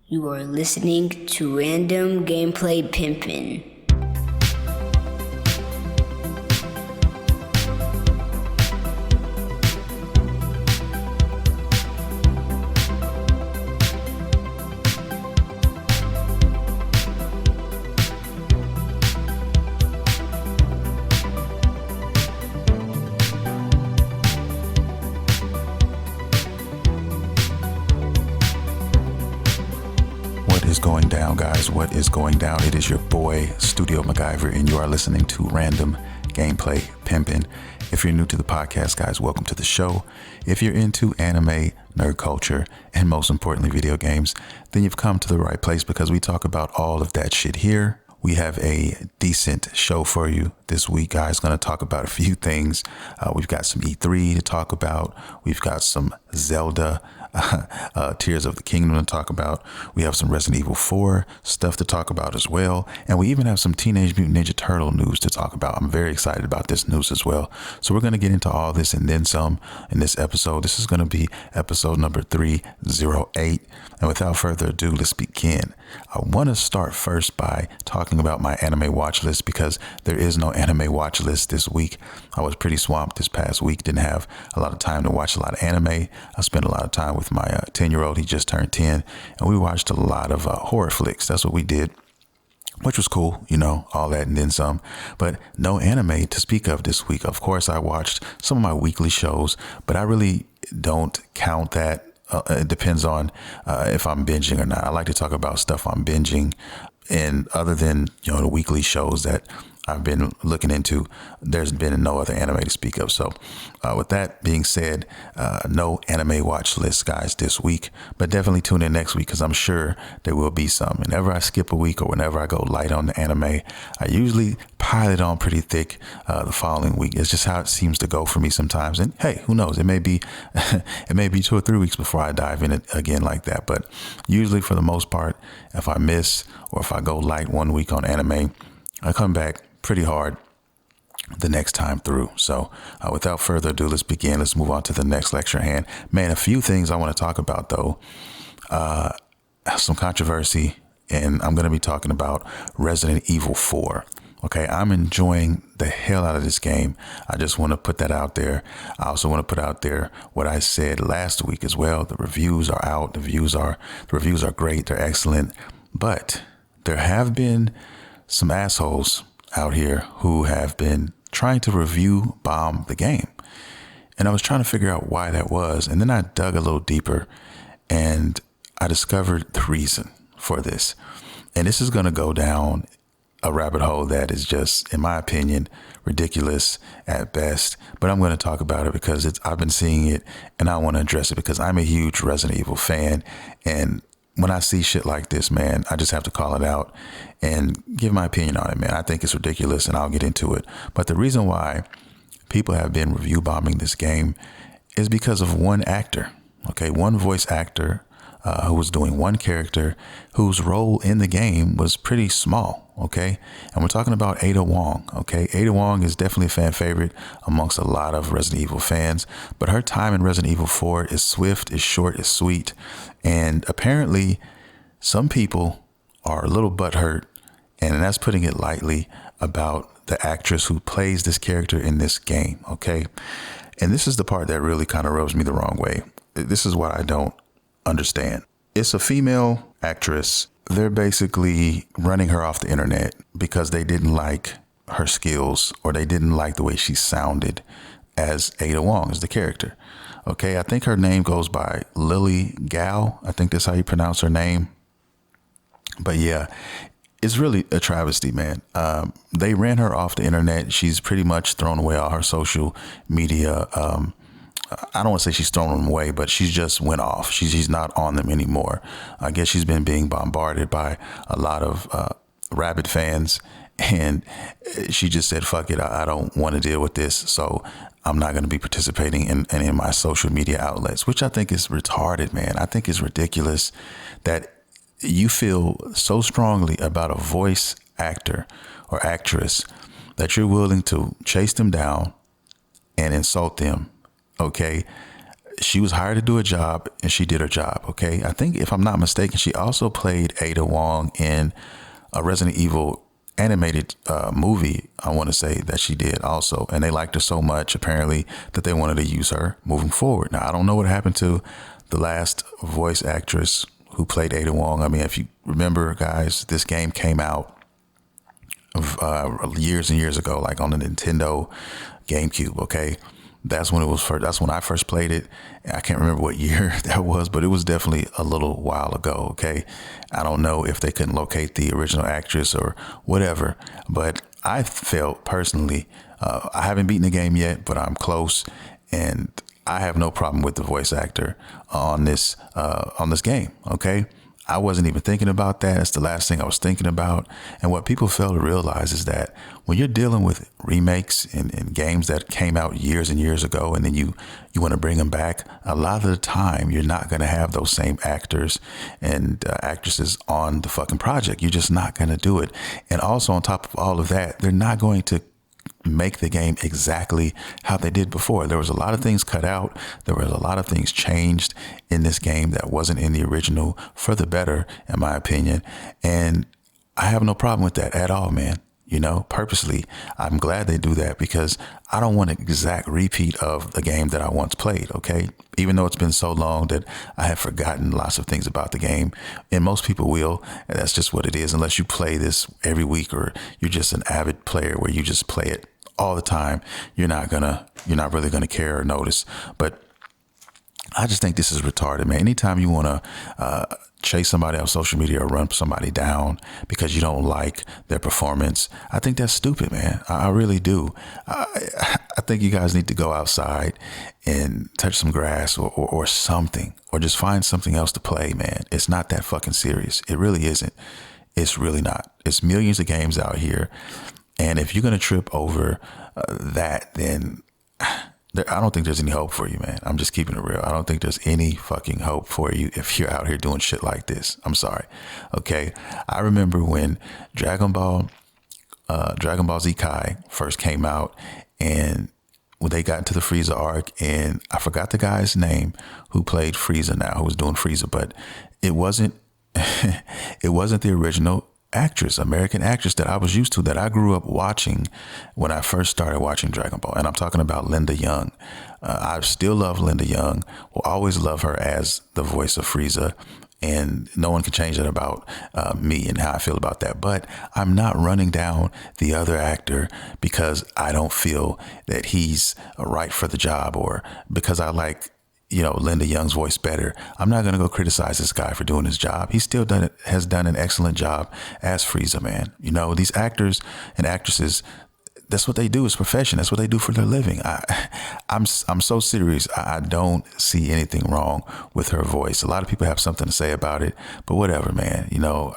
You are listening to Random Gameplay Pimpin'. Going down, guys? What is going down? It is your boy Studio MacGyver, and you are listening to Random Gameplay Pimpin'. If you're new to the podcast, guys, welcome to the show. If you're into anime, nerd culture, and most importantly video games, then you've come to the right place because we talk about all of that shit here. We have a decent show for you this week, guys. Going to talk about a few things. We've got some E3 to talk about. We've got some Zelda Tears of the Kingdom to talk about. We have some Resident Evil 4 stuff to talk about as well. And we even have some Teenage Mutant Ninja Turtle news to talk about. I'm very excited about this news as well. So we're going to get into all this and then some in this episode. This is going to be episode number 308. And without further ado, let's begin. I want to start first by talking about my anime watch list because there is no anime watch list this week. I was pretty swamped this past week. Didn't have a lot of time to watch a lot of anime. I spent a lot of time with my 10-year-old. He just turned 10, and we watched a lot of horror flicks. That's what we did, which was cool, you know, all that and then some, but no anime to speak of this week. Of course, I watched some of my weekly shows, but I really don't count that. It depends on if I'm binging or not. I like to talk about stuff I'm binging, and other than, you know, the weekly shows that I've been looking into, there's been no other anime to speak of. So with that being said, no anime watch list, guys, this week, but definitely tune in next week because I'm sure there will be some. Whenever I skip a week or whenever I go light on the anime, I usually pile it on pretty thick the following week. It's just how it seems to go for me sometimes. And hey, who knows? It may be it may be 2 or 3 weeks before I dive in it again like that. But usually for the most part, if I miss or if I go light 1 week on anime, I come back pretty hard the next time through. So without further ado, let's begin. Let's move on to the next lecture at hand. Man, a few things I want to talk about though. Some controversy, and I'm going to be talking about Resident Evil 4. Okay, I'm enjoying the hell out of this game. I just want to put that out there. I also want to put out there what I said last week as well. The reviews are out. The reviews are great. They're excellent. But there have been some assholes out here who have been trying to review bomb the game. And I was trying to figure out why that was. And then I dug a little deeper and I discovered the reason for this. And this is going to go down a rabbit hole that is just, in my opinion, ridiculous at best. But I'm going to talk about it because I've been seeing it and I want to address it because I'm a huge Resident Evil fan. And when I see shit like this, man, I just have to call it out and give my opinion on it, man. I think it's ridiculous and I'll get into it. But the reason why people have been review bombing this game is because of one actor, okay? One voice actor who was doing one character whose role in the game was pretty small, okay? And we're talking about Ada Wong, okay? Ada Wong is definitely a fan favorite amongst a lot of Resident Evil fans, but her time in Resident Evil 4 is swift, is short, is sweet. And apparently some people are a little butthurt, and that's putting it lightly, about the actress who plays this character in this game, okay? And this is the part that really kind of rubs me the wrong way. This is what I don't understand. It's a female actress. They're basically running her off the internet because they didn't like her skills or they didn't like the way she sounded as Ada Wong, as the character. Okay, I think her name goes by Lily Gao. I think that's how you pronounce her name. But yeah, it's really a travesty, man. They ran her off the internet. She's pretty much thrown away all her social media. I don't want to say she's thrown them away, but she's just went off. She's not on them anymore. I guess she's been being bombarded by a lot of rabid fans. And she just said, fuck it, I don't want to deal with this. So I'm not going to be participating in my social media outlets, which I think is retarded, man. I think it's ridiculous that you feel so strongly about a voice actor or actress that you're willing to chase them down and insult them. Okay. she was hired to do a job and she did her job. Okay. I think if I'm not mistaken, she also played Ada Wong in a Resident Evil animated movie. I want to say that she did also. And they liked her so much apparently that they wanted to use her moving forward. Now, I don't know what happened to the last voice actress who played Ada Wong. I mean, if you remember, guys, this game came out years and years ago, like on the Nintendo GameCube. Okay. That's when it was first. That's when I first played it. I can't remember what year that was, but it was definitely a little while ago. Okay. I don't know if they couldn't locate the original actress or whatever, but I felt personally, I haven't beaten the game yet, but I'm close, and I have no problem with the voice actor on this game. Okay. I wasn't even thinking about that. It's the last thing I was thinking about. And what people fail to realize is that when you're dealing with remakes and games that came out years and years ago, and then you want to bring them back, a lot of the time you're not going to have those same actors and actresses on the fucking project. You're just not going to do it. And also on top of all of that, they're not going to make the game exactly how they did before. There was a lot of things cut out. There was a lot of things changed in this game that wasn't in the original for the better, in my opinion. And I have no problem with that at all, man. You know, purposely, I'm glad they do that because I don't want an exact repeat of the game that I once played. Okay. Even though it's been so long that I have forgotten lots of things about the game, and most people will, and that's just what it is. Unless you play this every week or you're just an avid player where you just play it all the time, you're not really gonna care or notice. But I just think this is retarded, man. Anytime you want to chase somebody on social media or run somebody down because you don't like their performance, I think that's stupid, man. I really do. I think you guys need to go outside and touch some grass or something, or just find something else to play, man. It's not that fucking serious. It really isn't. It's really not. It's millions of games out here. And if you're going to trip over that, then I don't think there's any hope for you, man. I'm just keeping it real. I don't think there's any fucking hope for you if you're out here doing shit like this. I'm sorry. Okay. I remember when Dragon Ball Z Kai first came out, and when they got into the Frieza arc, and I forgot the guy's name who played Frieza now, who was doing Frieza, but it wasn't the original actress, American actress that I was used to, that I grew up watching when I first started watching Dragon Ball. And I'm talking about Linda Young. I still love Linda Young. Will always love her as the voice of Frieza. And no one can change that about me and how I feel about that. But I'm not running down the other actor because I don't feel that he's right for the job, or because I like, you know, Linda Young's voice better. I'm not going to go criticize this guy for doing his job. He still has done an excellent job as Frieza, man. You know, these actors and actresses, that's what they do. It's profession. That's what they do for their living. I'm so serious. I don't see anything wrong with her voice. A lot of people have something to say about it, but whatever, man. You know,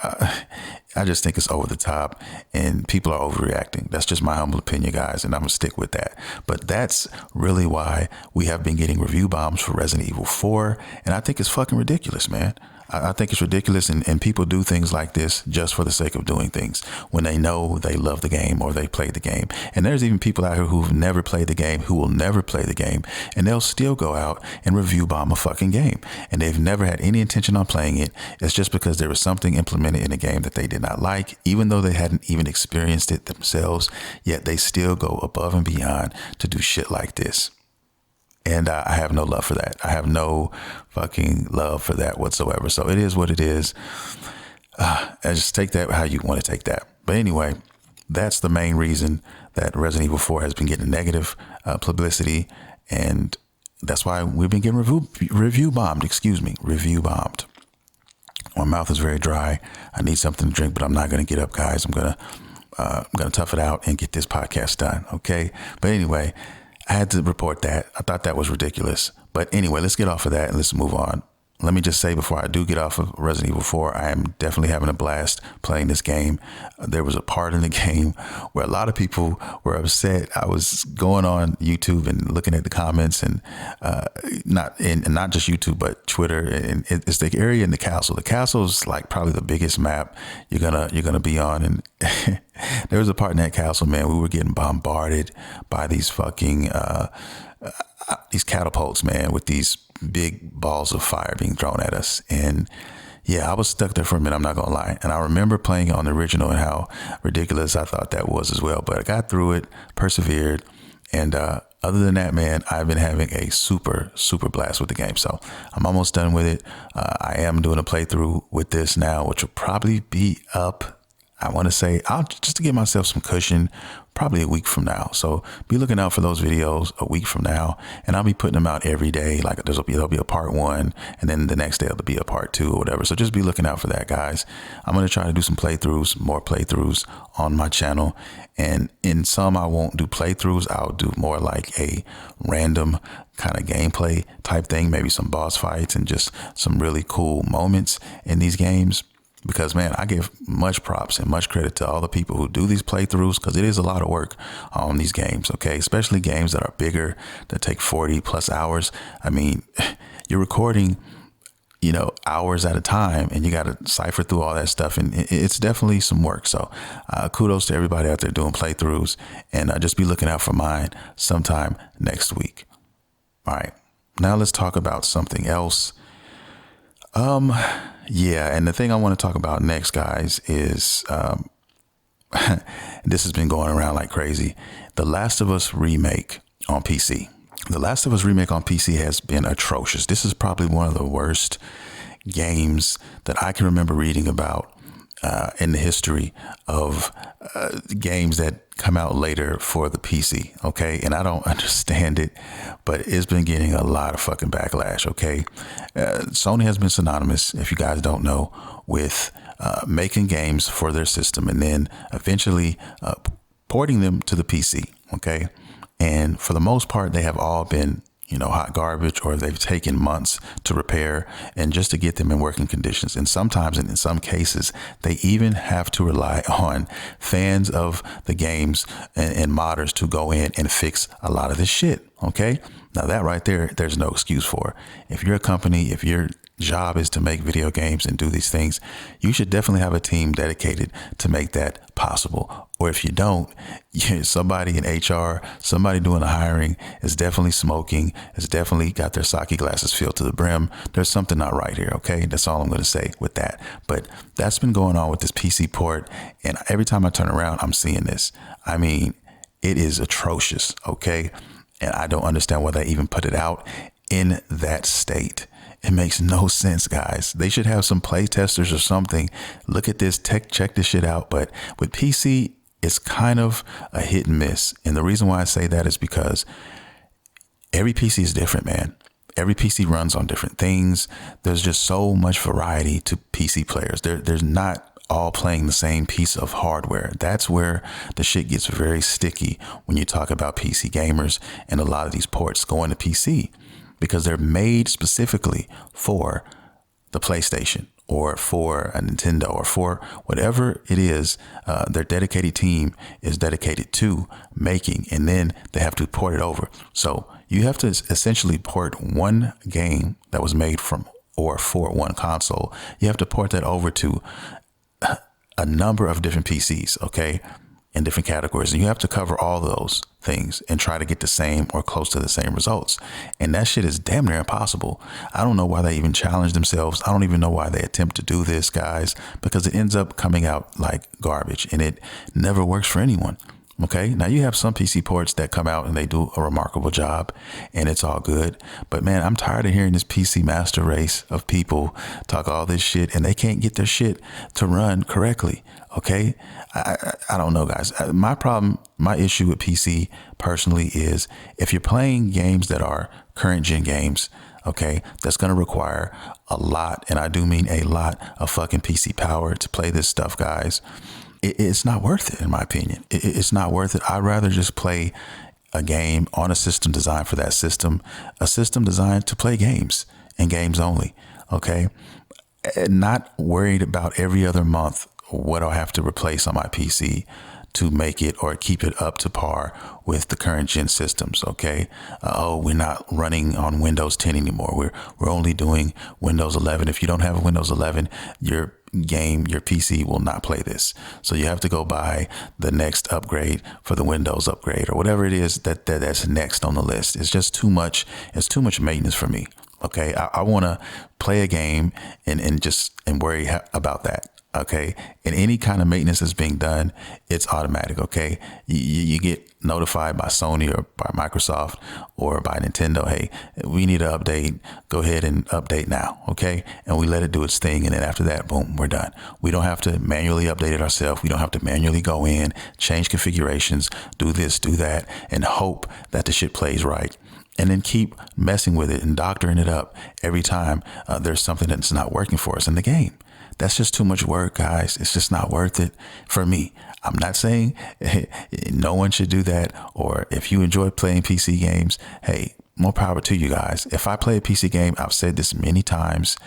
I just think it's over the top and people are overreacting. That's just my humble opinion, guys, and I'm gonna stick with that. But that's really why we have been getting review bombs for Resident Evil 4, and I think it's fucking ridiculous, man. I think it's ridiculous, and people do things like this just for the sake of doing things when they know they love the game or they played the game. And there's even people out here who've never played the game, who will never play the game, and they'll still go out and review bomb a fucking game. And they've never had any intention on playing it. It's just because there was something implemented in the game that they did not like, even though they hadn't even experienced it themselves, yet they still go above and beyond to do shit like this. And I have no love for that. I have no fucking love for that whatsoever. So it is what it is. I just take that how you want to take that. But anyway, that's the main reason that Resident Evil 4 has been getting negative publicity. And that's why we've been getting review bombed. Review bombed. My mouth is very dry. I need something to drink, but I'm not going to get up, guys. I'm going to tough it out and get this podcast done. Okay. But anyway, I had to report that. I thought that was ridiculous. But anyway, let's get off of that and let's move on. Let me just say before I do get off of Resident Evil 4, I am definitely having a blast playing this game. There was a part in the game where a lot of people were upset. I was going on YouTube and looking at the comments, and not just YouTube, but Twitter. And it's the area in the castle. The castle is like probably the biggest map you're gonna be on. And there was a part in that castle, man, we were getting bombarded by these fucking these catapults, man, with these big balls of fire being thrown at us. And yeah, I was stuck there for a minute, I'm not gonna lie. And I remember playing it on the original and how ridiculous I thought that was as well. But I got through it, persevered, and other than that, man, I've been having a super blast with the game. So I'm almost done with it. I am doing a playthrough with this now, which will probably be up, I want to say, I'll just to give myself some cushion, probably a week from now. So be looking out for those videos a week from now, and I'll be putting them out every day. Like there'll be a part 1, and then the next day it'll be a part 2 or whatever. So just be looking out for that, guys. I'm going to try to do some playthroughs, more playthroughs on my channel. And in some, I won't do playthroughs. I'll do more like a random kind of gameplay type thing, maybe some boss fights and just some really cool moments in these games. Because, man, I give much props and much credit to all the people who do these playthroughs, because it is a lot of work on these games, okay? Especially games that are bigger, that take 40 plus hours. I mean, you're recording, hours at a time, and you got to cipher through all that stuff. And it's definitely some work. So kudos to everybody out there doing playthroughs, and just be looking out for mine sometime next week. All right, now let's talk about something else. Yeah, and the thing I want to talk about next, guys, is this has been going around like crazy. The Last of Us remake on PC. The Last of Us remake on PC has been atrocious. This is probably one of the worst games that I can remember reading about in the history of games that come out later for the PC. Okay. And I don't understand it, but it's been getting a lot of fucking backlash. Okay. Sony has been synonymous, if you guys don't know, with making games for their system and then eventually porting them to the PC. Okay. And for the most part, they have all been, hot garbage, or they've taken months to repair and just to get them in working conditions. And sometimes, and in some cases, they even have to rely on fans of the games and modders to go in and fix a lot of this shit. Okay. Now that right there, there's no excuse for. If you're a company, if your job is to make video games and do these things, you should definitely have a team dedicated to make that possible. Or if you don't, somebody in HR, somebody doing the hiring is definitely smoking, has definitely got their sake glasses filled to the brim. There's something not right here. Okay. That's all I'm going to say with that. But that's been going on with this PC port. And every time I turn around, I'm seeing this. I mean, it is atrocious. Okay. And I don't understand why they even put it out in that state. It makes no sense, guys. They should have some play testers or something. Look at this, check this shit out. But with PC, it's kind of a hit and miss. And the reason why I say that is because every PC is different, man. Every PC runs on different things. There's just so much variety to PC players. There's not all playing the same piece of hardware. That's where the shit gets very sticky when you talk about PC gamers and a lot of these ports going to PC, because they're made specifically for the PlayStation or for a Nintendo or for whatever it is. Their dedicated team is dedicated to making, and then they have to port it over. So you have to essentially port one game that was made from or for one console. You have to port that over to a number of different PCs, okay, in different categories. And you have to cover all those things and try to get the same or close to the same results. And that shit is damn near impossible. I don't know why they even challenge themselves. I don't even know why they attempt to do this, guys, because it ends up coming out like garbage and it never works for anyone. Okay. Now you have some PC ports that come out and they do a remarkable job and it's all good. But man, I'm tired of hearing this PC master race of people talk all this shit and they can't get their shit to run correctly. Okay. I don't know, guys. My issue with PC personally is if you're playing games that are current gen games, okay, that's going to require a lot. And I do mean a lot of fucking PC power to play this stuff, guys. It's not worth it, in my opinion. It's not worth it. I'd rather just play a game on a system designed for that system, a system designed to play games and games only. Okay. Not worried about every other month what I'll have to replace on my PC to make it or keep it up to par with the current gen systems. Okay. We're not running on Windows 10 anymore. We're only doing Windows 11. If you don't have a Windows 11, you're game, your PC will not play this. So you have to go buy the next upgrade for the Windows upgrade or whatever it is that's next on the list. It's just too much. It's too much maintenance for me. Okay. I want to play a game and worry about that. Okay. And any kind of maintenance that's being done, it's automatic. Okay. You get notified by Sony or by Microsoft or by Nintendo. Hey, we need an update. Go ahead and update now. Okay. And we let it do its thing. And then after that, boom, we're done. We don't have to manually update it ourselves. We don't have to manually go in, change configurations, do this, do that, and hope that the shit plays right. And then keep messing with it and doctoring it up every time there's something that's not working for us in the game. That's just too much work, guys. It's just not worth it for me. I'm not saying no one should do that. Or if you enjoy playing PC games, hey, more power to you guys. If I play a PC game, I've said this many times,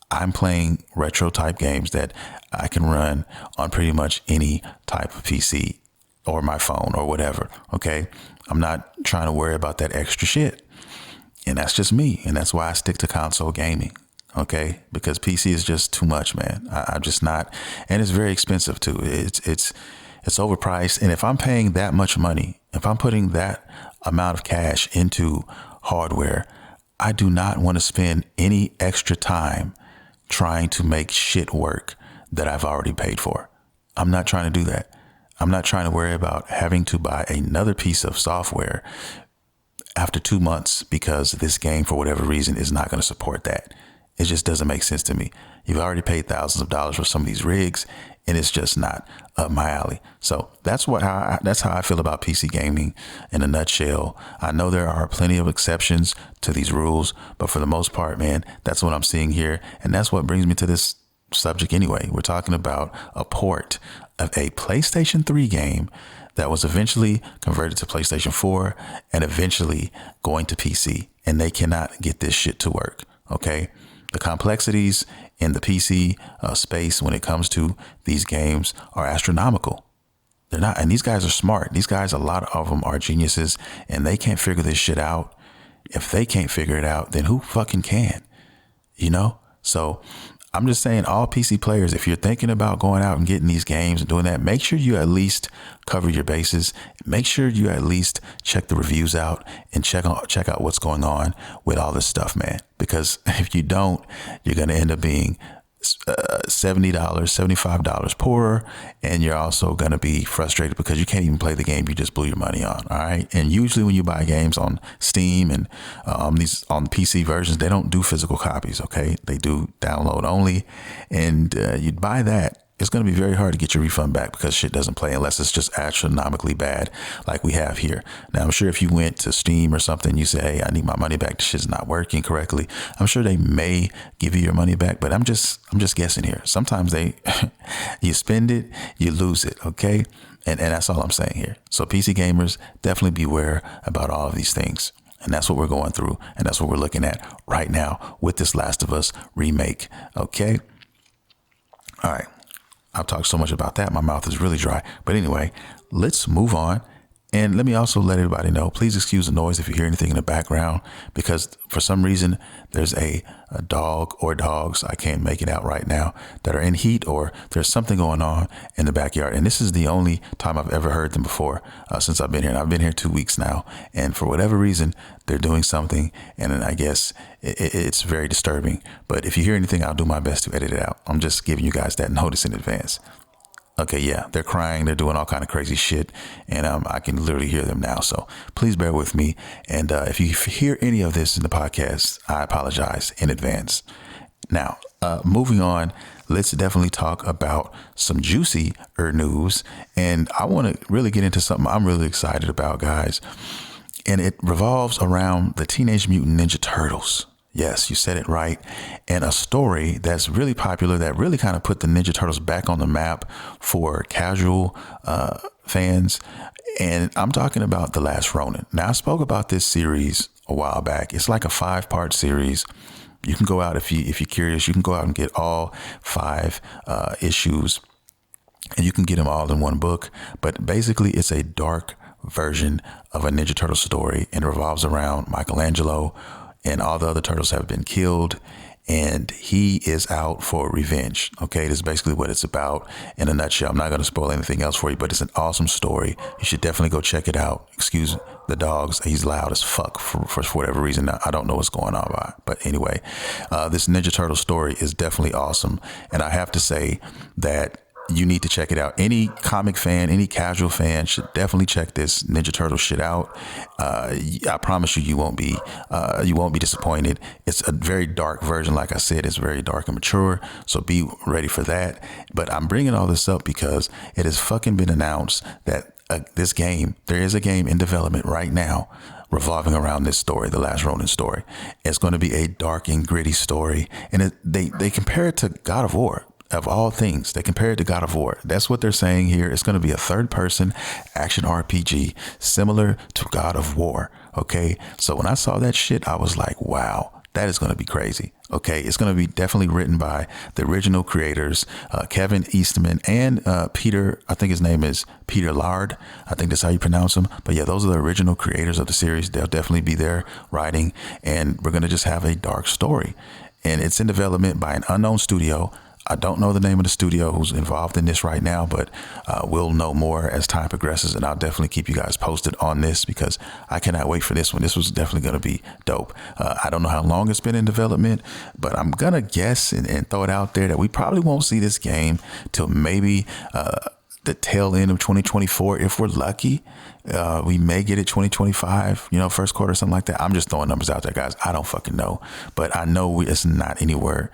I'm playing retro type games that I can run on pretty much any type of PC or my phone or whatever. Okay. I'm not trying to worry about that extra shit. And that's just me. And that's why I stick to console gaming. Okay. Because PC is just too much, man. I'm just not. And it's very expensive too. It's overpriced. And if I'm paying that much money, if I'm putting that amount of cash into hardware, I do not want to spend any extra time trying to make shit work that I've already paid for. I'm not trying to do that. I'm not trying to worry about having to buy another piece of software after 2 months because this game, for whatever reason, is not going to support that. It just doesn't make sense to me. You've already paid thousands of dollars for some of these rigs, and it's just not up my alley. So that's how I feel about PC gaming in a nutshell. I know there are plenty of exceptions to these rules, but for the most part, man, that's what I'm seeing here. And that's what brings me to this subject anyway. We're talking about a port of a PlayStation 3 game that was eventually converted to PlayStation 4 and eventually going to PC. And they cannot get this shit to work. Okay. The complexities in the PC space when it comes to these games are astronomical. They're not. And these guys are smart. These guys, a lot of them are geniuses and they can't figure this shit out. If they can't figure it out, then who fucking can? You know? So I'm just saying, all PC players, if you're thinking about going out and getting these games and doing that, make sure you at least cover your bases. Make sure you at least check the reviews out and check out what's going on with all this stuff, man. Because if you don't, you're going to end up being $70, $75 poorer. And you're also going to be frustrated because you can't even play the game you just blew your money on. All right. And usually when you buy games on Steam and on PC versions, they don't do physical copies. OK, they do download only. And you'd buy that. It's going to be very hard to get your refund back because shit doesn't play unless it's just astronomically bad like we have here. Now, I'm sure if you went to Steam or something, you say, hey, I need my money back. The shit's not working correctly. I'm sure they may give you your money back, but I'm just guessing here. Sometimes you spend it, you lose it. Okay. And that's all I'm saying here. So PC gamers, definitely beware about all of these things. And that's what we're going through. And that's what we're looking at right now with this Last of Us remake. Okay. All right. I've talked so much about that. My mouth is really dry. But anyway, let's move on. And let me also let everybody know, please excuse the noise if you hear anything in the background, because for some reason there's a dog or dogs, I can't make it out right now, that are in heat, or there's something going on in the backyard. And this is the only time I've ever heard them before since I've been here. And I've been here 2 weeks now. And for whatever reason, they're doing something. And I guess it's very disturbing. But if you hear anything, I'll do my best to edit it out. I'm just giving you guys that notice in advance. Okay, yeah, they're crying. They're doing all kind of crazy shit. And I can literally hear them now. So please bear with me. And if you hear any of this in the podcast, I apologize in advance. Now, moving on, let's definitely talk about some juicy news. And I want to really get into something I'm really excited about, guys. And it revolves around the Teenage Mutant Ninja Turtles. Yes, you said it right. And a story that's really popular that really kind of put the Ninja Turtles back on the map for casual fans. And I'm talking about The Last Ronin. Now, I spoke about this series a while back. It's like a 5-part series. You can go out if you're curious. You can go out and get all 5 issues, and you can get them all in one book. But basically, it's a dark version of a Ninja Turtle story, and it revolves around Michelangelo. And all the other turtles have been killed. and he is out for revenge. Okay, this is basically what it's about in a nutshell. I'm not going to spoil anything else for you, but it's an awesome story. You should definitely go check it out. Excuse the dogs. He's loud as fuck for whatever reason. I don't know what's going on, but anyway, this Ninja Turtle story is definitely awesome. And I have to say that you need to check it out. Any comic fan, any casual fan should definitely check this Ninja Turtle shit out. I promise you, you won't be disappointed. It's a very dark version. Like I said, it's very dark and mature. So be ready for that. But I'm bringing all this up because it has fucking been announced that there is a game in development right now revolving around this story, the Last Ronin story. It's going to be a dark and gritty story. And they compare it to God of War. Of all things, they compare it to God of War. That's what they're saying here. It's going to be a third-person action RPG similar to God of War. Okay, so when I saw that shit, I was like, wow, that is going to be crazy. Okay, it's going to be definitely written by the original creators, Kevin Eastman and Peter. I think his name is Peter Laird. I think that's how you pronounce him. But yeah, those are the original creators of the series. They'll definitely be there writing, and we're going to just have a dark story. And it's in development by an unknown studio. I don't know the name of the studio who's involved in this right now, but we'll know more as time progresses, and I'll definitely keep you guys posted on this because I cannot wait for this one. This was definitely going to be dope. I don't know how long it's been in development, but I'm going to guess and throw it out there that we probably won't see this game till maybe the tail end of 2024 if we're lucky. We may get it 2025, first quarter, something like that. I'm just throwing numbers out there, guys. I don't fucking know, but I know it's not anywhere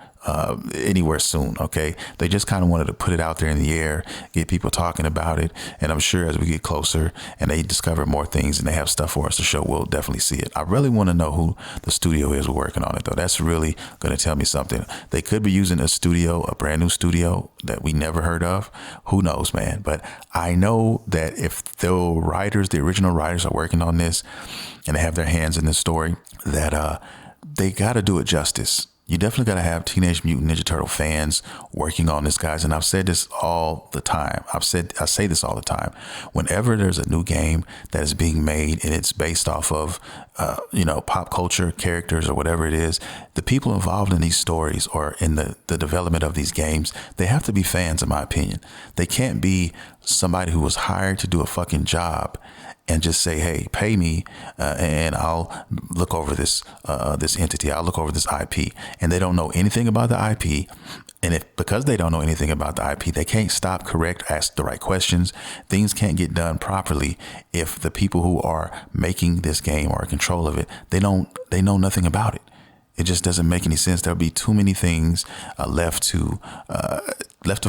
soon. Okay, they just kind of wanted to put it out there in the air, get people talking about it, and I'm sure as we get closer and they discover more things and they have stuff for us to show, we'll definitely see it. I really want to know who the studio is working on it, though. That's really going to tell me something. They could be using a brand new studio that we never heard of. Who knows, man? But I know that if the original writers are working on this and they have their hands in this story, that they got to do it justice. You definitely got to have Teenage Mutant Ninja Turtle fans working on this, guys. And I've said this all the time. I say this all the time. Whenever there's a new game that is being made and it's based off of, pop culture characters or whatever it is, the people involved in these stories or in the development of these games, they have to be fans, in my opinion. They can't be somebody who was hired to do a fucking job and just say, hey, pay me and I'll look over this entity. I'll look over this IP. And they don't know anything about the IP. And because they don't know anything about the IP, they can't stop, correct, ask the right questions. Things can't get done properly if the people who are making this game or in control of it, they know nothing about it. It just doesn't make any sense. There'll be too many things left to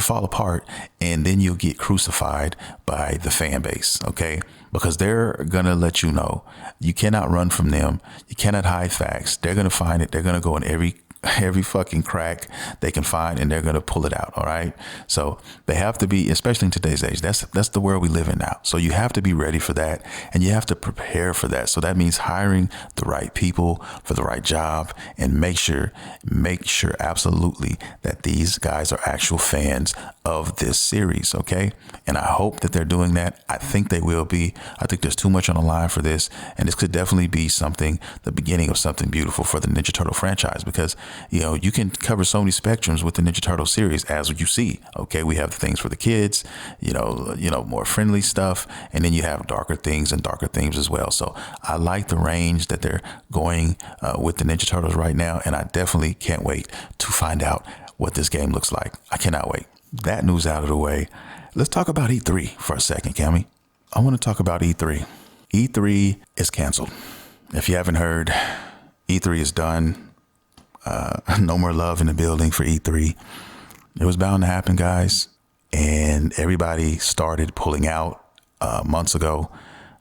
fall apart, and then you'll get crucified by the fan base, okay? Because they're gonna let you know. You cannot run from them. You cannot hide facts. They're gonna find it. They're gonna go in every fucking crack they can find, and they're going to pull it out. All right. So they have to be, especially in today's age, that's the world we live in now. So you have to be ready for that, and you have to prepare for that. So that means hiring the right people for the right job, and make sure absolutely that these guys are actual fans of this series. Okay. And I hope that they're doing that. I think they will be. I think there's too much on the line for this, and this could definitely be the beginning of something beautiful for the Ninja Turtle franchise, because you can cover so many spectrums with the Ninja Turtle series, as you see. Okay, we have the things for the kids, more friendly stuff, and then you have darker things and darker themes as well. So I like the range that they're going with the Ninja Turtles right now, and I definitely can't wait to find out what this game looks like. I cannot wait. That news out of the way. Let's talk about E3 for a second, Cammy. I want to talk about E3. E3 is canceled. If you haven't heard, E3 is done. No more love in the building for E3. It was bound to happen, guys. And everybody started pulling out months ago.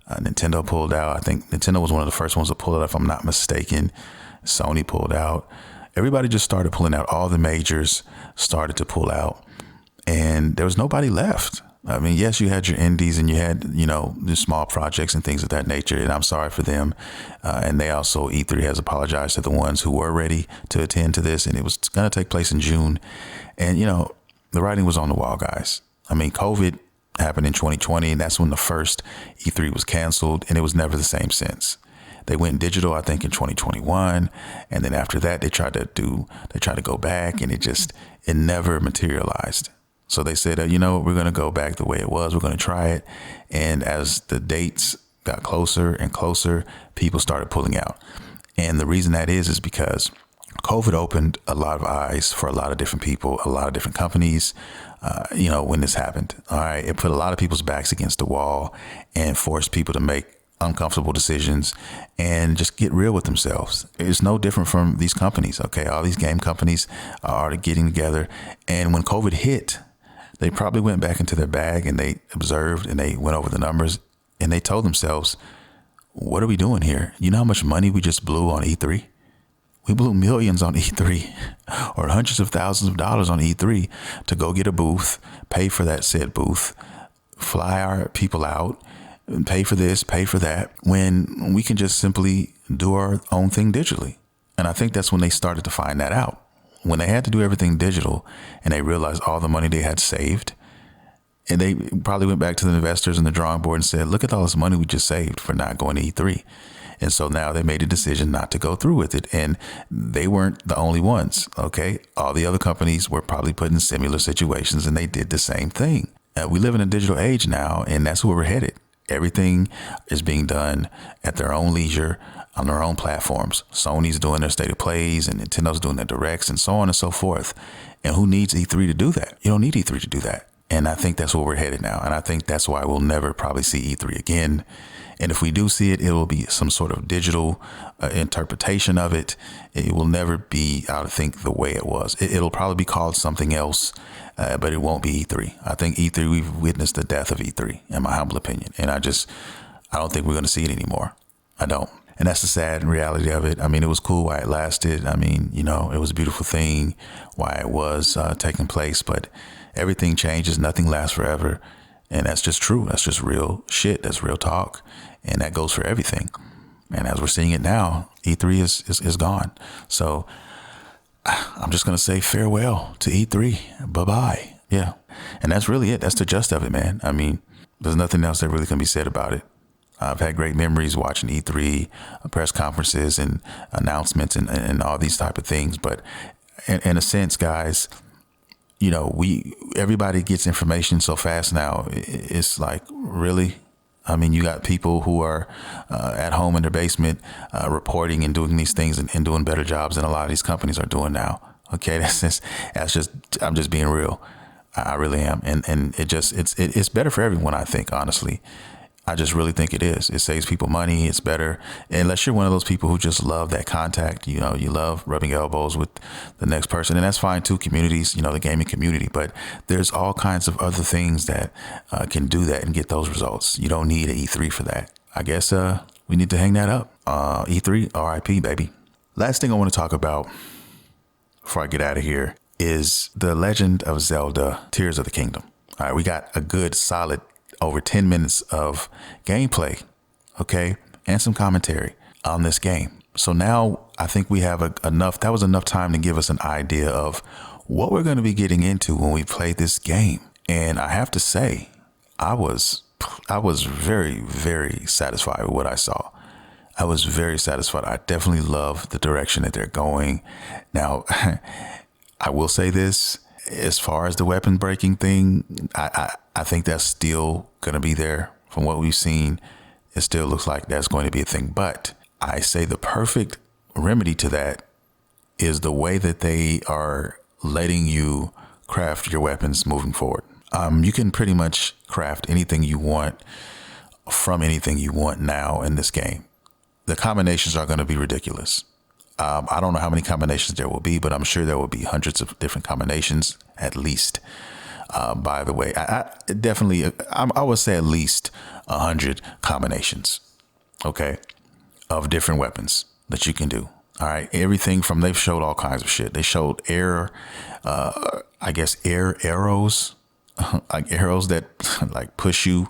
Nintendo pulled out. I think Nintendo was one of the first ones to pull it, if I'm not mistaken. Sony pulled out. Everybody just started pulling out. All the majors started to pull out. And there was nobody left. I mean, yes, you had your indies and you had, the small projects and things of that nature. And I'm sorry for them. And they also, E3 has apologized to the ones who were ready to attend to this. And it was going to take place in June. And, the writing was on the wall, guys. I mean, COVID happened in 2020, and that's when the first E3 was canceled. And it was never the same since. They went digital, I think, in 2021, and then after that, they tried to go back, and it never materialized. So they said, we're going to go back the way it was. We're going to try it. And as the dates got closer and closer, people started pulling out. And the reason that is because COVID opened a lot of eyes for a lot of different people, a lot of different companies, when this happened. All right. It put a lot of people's backs against the wall and forced people to make uncomfortable decisions and just get real with themselves. It's no different from these companies. Okay. All these game companies are getting together. And when COVID hit, they probably went back into their bag and they observed and they went over the numbers and they told themselves, what are we doing here? You know how much money we just blew on E3? We blew millions on E3 or hundreds of thousands of dollars on E3 to go get a booth, pay for that said booth, fly our people out, pay for this, pay for that, when we can just simply do our own thing digitally. And I think that's when they started to find that out. When they had to do everything digital and they realized all the money they had saved, and they probably went back to the investors and the drawing board and said, look at all this money we just saved for not going to E3. And so now they made a decision not to go through with it. And they weren't the only ones. OK, all the other companies were probably put in similar situations and they did the same thing. We live in a digital age now, and that's where we're headed. Everything is being done at their own leisure on their own platforms. Sony's doing their state of plays and Nintendo's doing their directs and so on and so forth. And who needs E3 to do that? You don't need E3 to do that. And I think that's where we're headed now. And I think that's why we'll never probably see E3 again. And if we do see it, it will be some sort of digital interpretation of it. It will never be, I think, the way it was. It'll probably be called something else, but it won't be E3. I think E3, we've witnessed the death of E3, in my humble opinion. And I don't think we're going to see it anymore. I don't. And that's the sad reality of it. I mean, it was cool while it lasted. I mean, it was a beautiful thing while it was taking place, but everything changes. Nothing lasts forever. And that's just true. That's just real shit. That's real talk. And that goes for everything. And as we're seeing it now, E3 is gone. So I'm just going to say farewell to E3. Bye-bye. Yeah. And that's really it. That's the gist of it, man. I mean, there's nothing else that really can be said about it. I've had great memories watching E3 press conferences and announcements and all these type of things. But in a sense, guys, everybody gets information so fast now. It's like, really? I mean, you got people who are at home in their basement reporting and doing these things and doing better jobs than a lot of these companies are doing now. Okay, I'm just being real. I really am. And it's better for everyone, I think, honestly. I just really think it is. It saves people money. It's better. Unless you're one of those people who just love that contact, you love rubbing elbows with the next person. And that's fine too, communities, the gaming community. But there's all kinds of other things that can do that and get those results. You don't need an E3 for that. I guess we need to hang that up. E3, RIP, baby. Last thing I want to talk about before I get out of here is The Legend of Zelda, Tears of the Kingdom. All right, we got a good solid over 10 minutes of gameplay, okay, and some commentary on this game. So now I think we have that was enough time to give us an idea of what we're going to be getting into when we play this game. And I have to say, I was very, very satisfied with what I saw. I was very satisfied. I definitely love the direction that they're going. Now, I will say this. As far as the weapon breaking thing, I think that's still going to be there. From what we've seen, it still looks like that's going to be a thing. But I say the perfect remedy to that is the way that they are letting you craft your weapons moving forward. You can pretty much craft anything you want from anything you want now in this game. The combinations are going to be ridiculous. I don't know how many combinations there will be, but I'm sure there will be hundreds of different combinations at least. By the way, I would say at least 100 combinations, okay, of different weapons that you can do. All right. Everything from, they've showed all kinds of shit. They showed air arrows, like arrows that like push you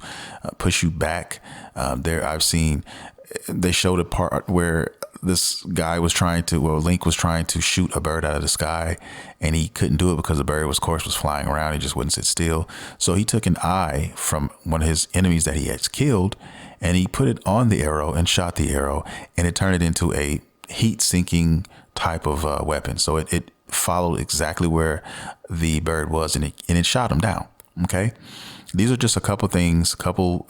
back. I've seen, they showed a part where this guy Link was trying to shoot a bird out of the sky, and he couldn't do it because the bird was flying around. He just wouldn't sit still. So he took an eye from one of his enemies that he had killed, and he put it on the arrow and shot the arrow, and it turned it into a heat sinking type of weapon. So it followed exactly where the bird was, and it shot him down. Okay. These are just a couple things, a couple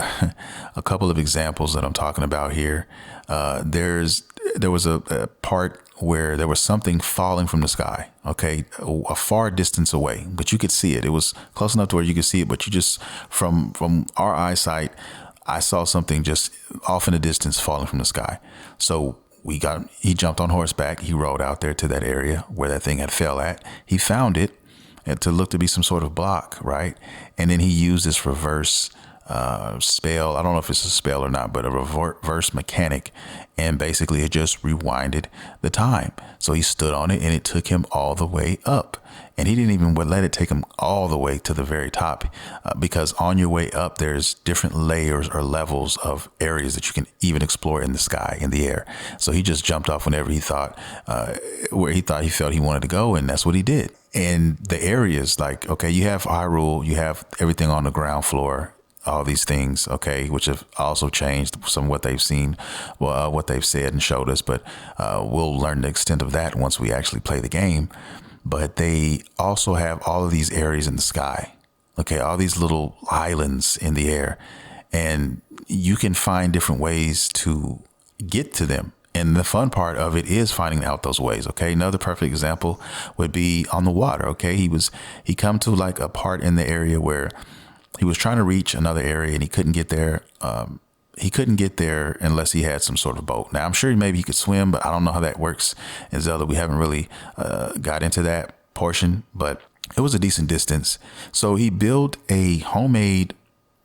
of examples that I'm talking about here. There was a part where there was something falling from the sky, okay, a far distance away, but you could see it. It was close enough to where you could see it, but you just, from our eyesight, I saw something just off in the distance falling from the sky. So he jumped on horseback. He rode out there to that area where that thing had fell at. He found it to look to be some sort of block, right? And then he used this reverse spell. I don't know if it's a spell or not, but a reverse mechanic. And basically it just rewinded the time. So he stood on it and it took him all the way up. And he didn't even let it take him all the way to the very top, because on your way up, there's different layers or levels of areas that you can even explore in the sky, in the air. So he just jumped off whenever he thought, where he felt he wanted to go. And that's what he did. And the areas, like, okay, you have Hyrule, you have everything on the ground floor, all these things, okay, which have also changed some of what they've seen, what they've said and showed us. But we'll learn the extent of that once we actually play the game. But they also have all of these areas in the sky, okay, all these little islands in the air, and you can find different ways to get to them. And the fun part of it is finding out those ways. Okay. Another perfect example would be on the water. Okay. He come to like a part in the area where he was trying to reach another area and he couldn't get there. He couldn't get there unless he had some sort of boat. Now, I'm sure maybe he could swim, but I don't know how that works in Zelda. We haven't really got into that portion, but it was a decent distance. So he built a homemade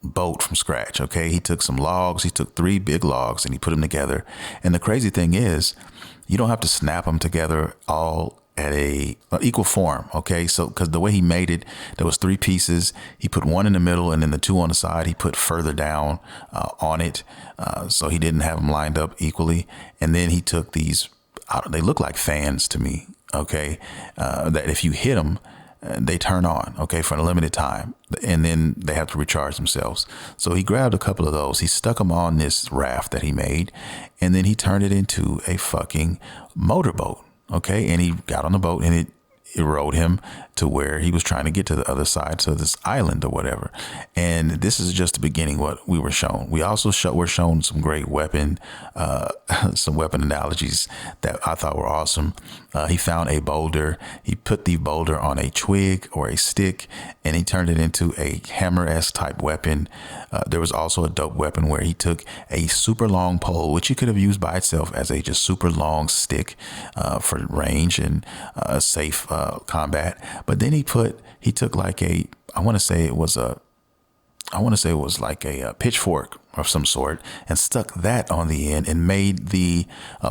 boat from scratch. Okay. He took some logs. He took 3 big logs and he put them together. And the crazy thing is, you don't have to snap them together all at a equal form. Okay. So, because the way he made it, there was 3 pieces. He put 1 in the middle and then the 2 on the side, he put further down on it. So he didn't have them lined up equally. And then he took these, they look like fans to me. Okay. That if you hit them, they turn on, okay, for a limited time, and then they have to recharge themselves. So he grabbed a couple of those. He stuck them on this raft that he made, and then he turned it into a fucking motorboat. Okay. And he got on the boat and it rode him to where he was trying to get to the other side, to this island or whatever. And this is just the beginning, what we were shown. We also were shown some great some weapon analogies that I thought were awesome. He found a boulder. He put the boulder on a twig or a stick, and he turned it into a hammer-esque type weapon. There was also a dope weapon where he took a super long pole, which he could have used by itself as a just super long stick for range and safe combat. But then he took like I want to say it was like a pitchfork of some sort, and stuck that on the end and made the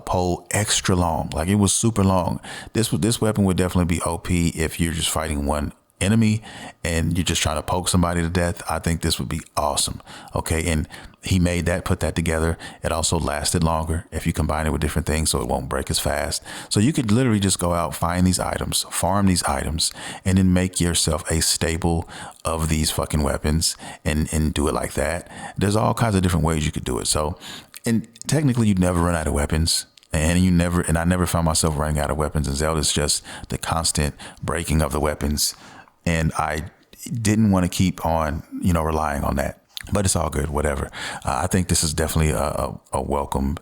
pole extra long. Like, it was super long. This weapon would definitely be OP if you're just fighting one enemy and you're just trying to poke somebody to death. I think this would be awesome. Okay. And he made that, put that together. It also lasted longer if you combine it with different things, so it won't break as fast. So you could literally just go out, find these items, farm these items, and then make yourself a stable of these fucking weapons and do it like that. There's all kinds of different ways you could do it. So, and technically you'd never run out of weapons. And I never found myself running out of weapons in Zelda. It's just the constant breaking of the weapons. And I didn't want to keep on, relying on that. But it's all good, whatever. I think this is definitely a welcome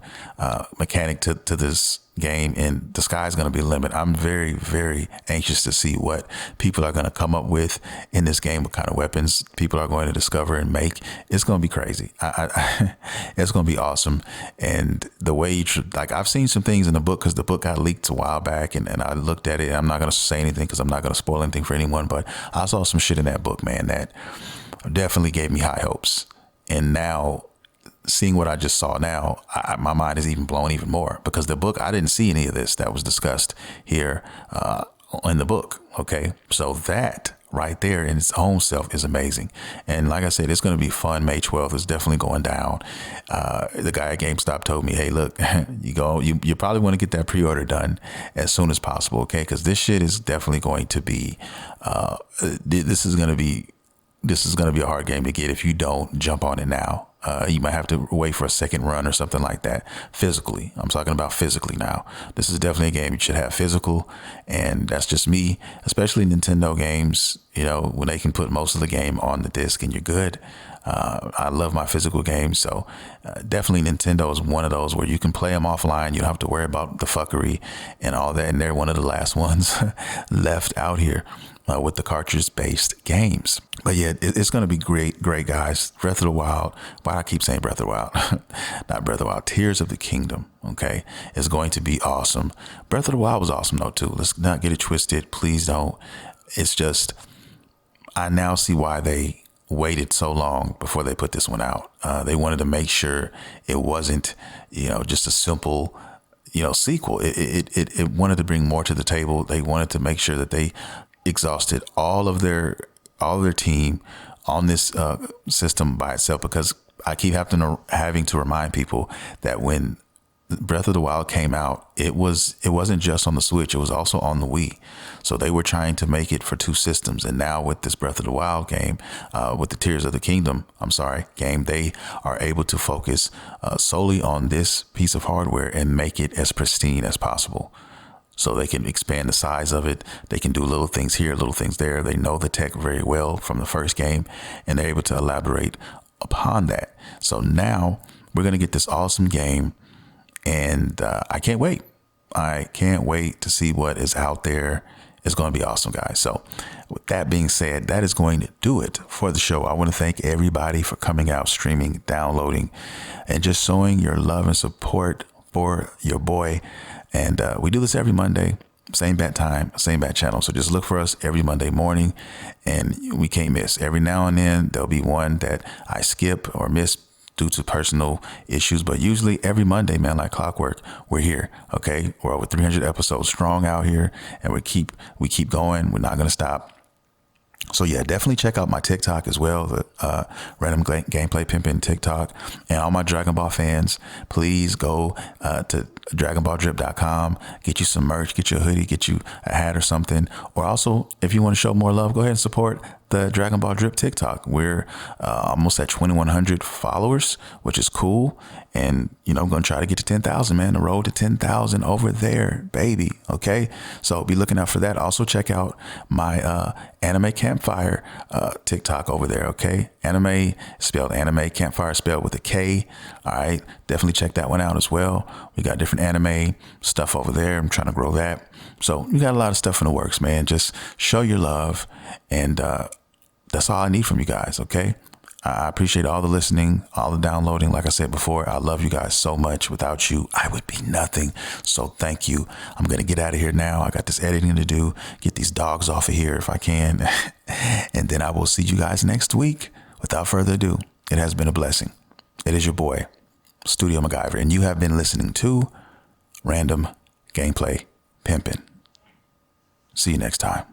mechanic to this game, and the sky's going to be the limit. I'm very, very anxious to see what people are going to come up with in this game, what kind of weapons people are going to discover and make. It's going to be crazy. It's going to be awesome. And the way I've seen some things in the book, because the book got leaked a while back, and I looked at it. I'm not going to say anything because I'm not going to spoil anything for anyone, but I saw some shit in that book, man, that definitely gave me high hopes. And now, seeing what I just saw now, my mind is even blown even more, because the book, I didn't see any of this that was discussed here in the book. Okay. So that right there in its own self is amazing. And like I said, it's going to be fun. May 12th is definitely going down. The guy at GameStop told me, hey, look, you probably want to get that pre-order done as soon as possible. Okay. Because this shit is definitely going to be, this is going to be a hard game to get if you don't jump on it now. You might have to wait for a second run or something like that. Physically, I'm talking about physically now. This is definitely a game you should have physical, and that's just me. Especially Nintendo games, you know, when they can put most of the game on the disc and you're good. I love my physical games, so definitely Nintendo is one of those where you can play them offline. You don't have to worry about the fuckery and all that. And they're one of the last ones left out here with the cartridge-based games. But yeah, it's going to be great, guys. Breath of the Wild. Why do I keep saying Breath of the Wild? Not Breath of the Wild. Tears of the Kingdom. Okay, it's going to be awesome. Breath of the Wild was awesome though too. Let's not get it twisted. Please don't. It's just I now see why they waited so long before they put this one out. They wanted to make sure it wasn't, you know, just a simple, you know, sequel. It wanted to bring more to the table. They wanted to make sure that they exhausted all of their team on this system by itself, because I keep having to remind people that when Breath of the Wild came out, it wasn't just on the Switch, it was also on the Wii. So they were trying to make it for two systems. And now with this Breath of the Wild game, with the Tears of the Kingdom, game, they are able to focus solely on this piece of hardware and make it as pristine as possible. So they can expand the size of it. They can do little things here, little things there. They know the tech very well from the first game, and they're able to elaborate upon that. So now we're going to get this awesome game. And I can't wait. I can't wait to see what is out there. It's going to be awesome, guys. So with that being said, that is going to do it for the show. I want to thank everybody for coming out, streaming, downloading, and just showing your love and support for your boy. And we do this every Monday, same bat time, same bat channel. So just look for us every Monday morning, and we can't miss. Every now and then there'll be one that I skip or miss due to personal issues, but usually every Monday, man, like clockwork, we're here. Okay, we're over 300 episodes strong out here, and we keep going. We're not going to stop. So yeah, definitely check out my TikTok as well, the Random Gameplay Pimpin' TikTok. And all my Dragon Ball fans, please go to DragonBallDrip.com, get you some merch, get you a hoodie, get you a hat or something. Or also, if you want to show more love, go ahead and support the Dragon Ball Drip TikTok. We're almost at 2,100 followers, which is cool. And, you know, I'm going to try to get to 10,000, man. The road to 10,000 over there, baby. Okay. So be looking out for that. Also check out my Anime Campfire TikTok over there. Okay. Anime spelled anime, campfire spelled with a K. All right. Definitely check that one out as well. We got different anime stuff over there. I'm trying to grow that. So you got a lot of stuff in the works, man. Just show your love. And that's all I need from you guys. Okay. I appreciate all the listening, all the downloading. Like I said before, I love you guys so much. Without you, I would be nothing. So thank you. I'm going to get out of here now. I got this editing to do, get these dogs off of here if I can. And then I will see you guys next week. Without further ado, it has been a blessing. It is your boy, Studio MacGyver, and you have been listening to Random Gameplay Pimpin'. See you next time.